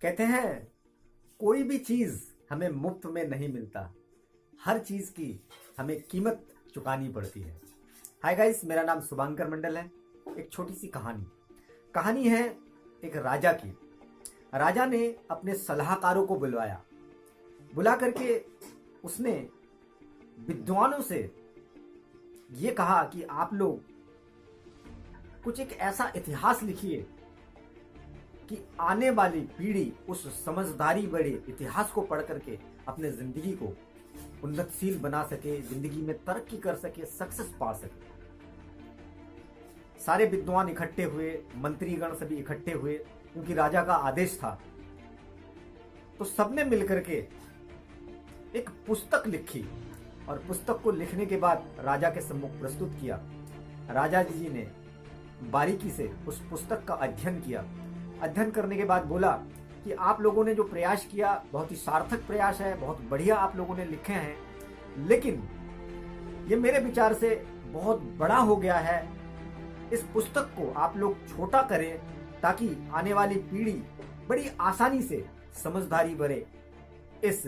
कहते हैं कोई भी चीज हमें मुफ्त में नहीं मिलता, हर चीज की हमें कीमत चुकानी पड़ती है। हाय गाइस, मेरा नाम शुभांकर मंडल है। एक छोटी सी कहानी है एक राजा की। राजा ने अपने सलाहकारों को बुला करके उसने विद्वानों से ये कहा कि आप लोग कुछ एक ऐसा इतिहास लिखिए कि आने वाली पीढ़ी उस समझदारी बड़े इतिहास को पढ़ करके अपने जिंदगी को उन्नतशील बना सके, जिंदगी में तरक्की कर सके, सक्सेस पा सके। सारे विद्वान इकट्ठे हुए, मंत्रीगण सभी इकट्ठे हुए, क्योंकि राजा का आदेश था। तो सबने मिलकर के एक पुस्तक लिखी और पुस्तक को लिखने के बाद राजा के सम्मुख प्रस्तुत किया। राजा जी ने बारीकी से उस पुस्तक का अध्ययन किया। अध्ययन करने के बाद बोला कि आप लोगों ने जो प्रयास किया बहुत ही सार्थक प्रयास है, बहुत बढ़िया आप लोगों ने लिखे हैं, लेकिन ये मेरे विचार से बहुत बड़ा हो गया है। इस पुस्तक को आप लोग छोटा करें ताकि आने वाली पीढ़ी बड़ी आसानी से समझदारी भरे इस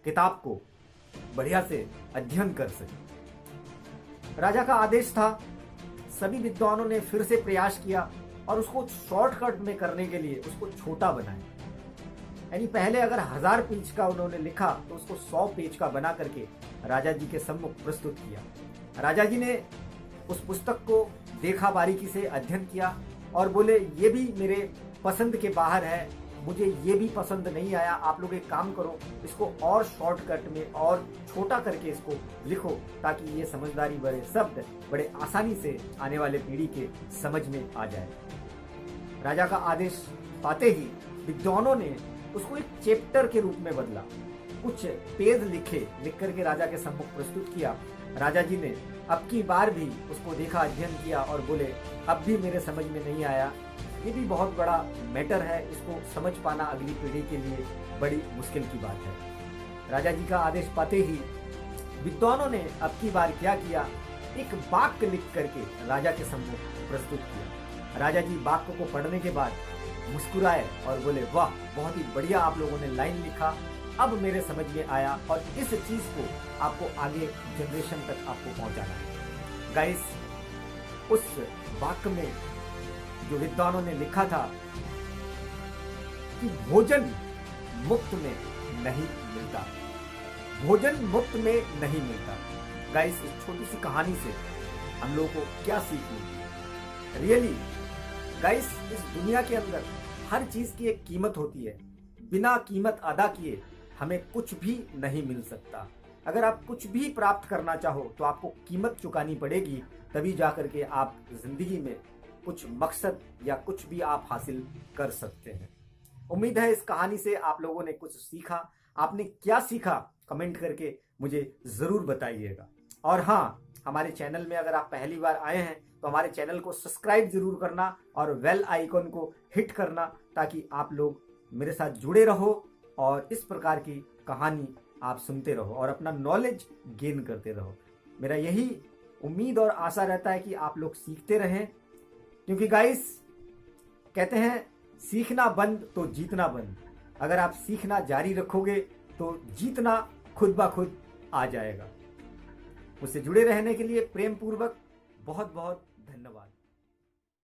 किताब को बढ़िया से अध्ययन कर सके। राजा का आदेश था। सभी विद्वानों ने फिर से प्रयास किया और उसको शॉर्टकट में करने के लिए उसको छोटा बनाया। यानी पहले अगर 1000 पेज का उन्होंने लिखा तो उसको 100 पेज का बना करके राजा जी के सम्मुख प्रस्तुत किया। राजा जी ने उस पुस्तक को देखा, बारीकी से अध्ययन किया और बोले ये भी मेरे पसंद के बाहर है, मुझे ये भी पसंद नहीं आया। आप लोग एक काम करो, इसको और शॉर्टकट में और छोटा करके इसको लिखो ताकि ये समझदारी भरे शब्द बड़े आसानी से आने वाले पीढ़ी के समझ में आ जाए। राजा का आदेश पाते ही विद्वानों ने उसको एक चैप्टर के रूप में बदला, कुछ पेज लिख करके राजा के सम्मुख प्रस्तुत किया। राजा जी ने अब की बार भी उसको देखा, अध्ययन किया और बोले अब भी मेरे समझ में नहीं आया, ये भी बहुत बड़ा मैटर है, इसको समझ पाना अगली पीढ़ी के लिए बड़ी मुश्किल की बात है। राजा जी का आदेश पाते ही विद्वानों ने अब की बार क्या किया, एक वाक्य लिख करके राजा के सम्मुख प्रस्तुत किया। राजा जी वाक्य को पढ़ने के बाद मुस्कुराए और बोले वाह, बहुत ही बढ़िया आप लोगों ने लाइन लिखा, अब मेरे समझ में आया और इस चीज को आपको आगे जनरेशन तक आपको पहुंचाना है। गाइस, उस वाक्य में जो विद्वानों ने लिखा था कि भोजन मुफ्त में नहीं मिलता, भोजन मुफ्त में नहीं मिलता। गाइस, इस छोटी सी कहानी से हम लोगों को क्या सीख मिलती? रियली गाइस, इस दुनिया के अंदर हर चीज की एक कीमत होती है। बिना कीमत अदा किए हमें कुछ भी नहीं मिल सकता। अगर आप कुछ भी प्राप्त करना चाहो तो आपको कीमत चुकानी पड़ेगी, तभी जाकर के आप जिंदगी में कुछ मकसद या कुछ भी आप हासिल कर सकते हैं। उम्मीद है इस कहानी से आप लोगों ने कुछ सीखा। आपने क्या सीखा कमेंट करके मुझे जरूर बताइएगा। और हाँ, हमारे चैनल में अगर आप पहली बार आए हैं तो हमारे चैनल को सब्सक्राइब जरूर करना और बेल आइकन को हिट करना ताकि आप लोग मेरे साथ जुड़े रहो और इस प्रकार की कहानी आप सुनते रहो और अपना नॉलेज गेन करते रहो। मेरा यही उम्मीद और आशा रहता है कि आप लोग सीखते रहें, क्योंकि गाइस कहते हैं सीखना बंद तो जीतना बंद। अगर आप सीखना जारी रखोगे तो जीतना खुद ब खुद आ जाएगा। मुझसे जुड़े रहने के लिए प्रेम पूर्वक बहुत बहुत धन्यवाद।